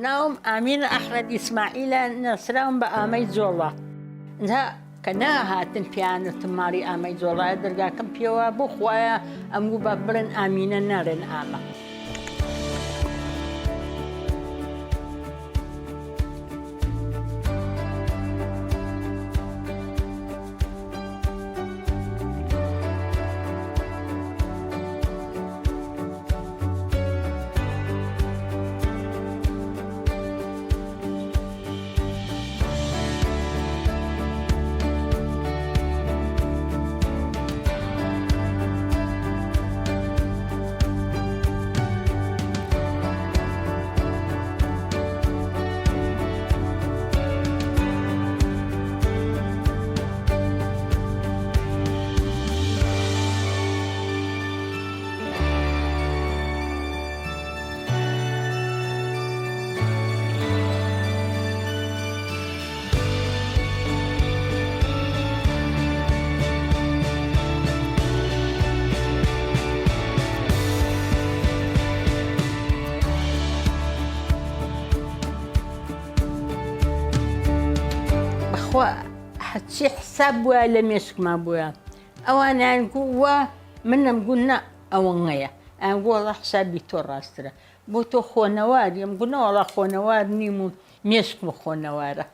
ناوم أمين أحمد إسماعيل نسرهم بآمي زولا نها كنا هاتن بيانو تماري آمي زولا درجا كم بيوا بخوايا أمو ببرن أمين نارن آما حتشي حساب ولا ميسك ما بويا أو أنا نقول من قلنا أو نغيا أنا نقول الله حسابي تراسترا بوتو خو نوار يوم قلنا والله خو نوار نيمو ميسك مخو نواره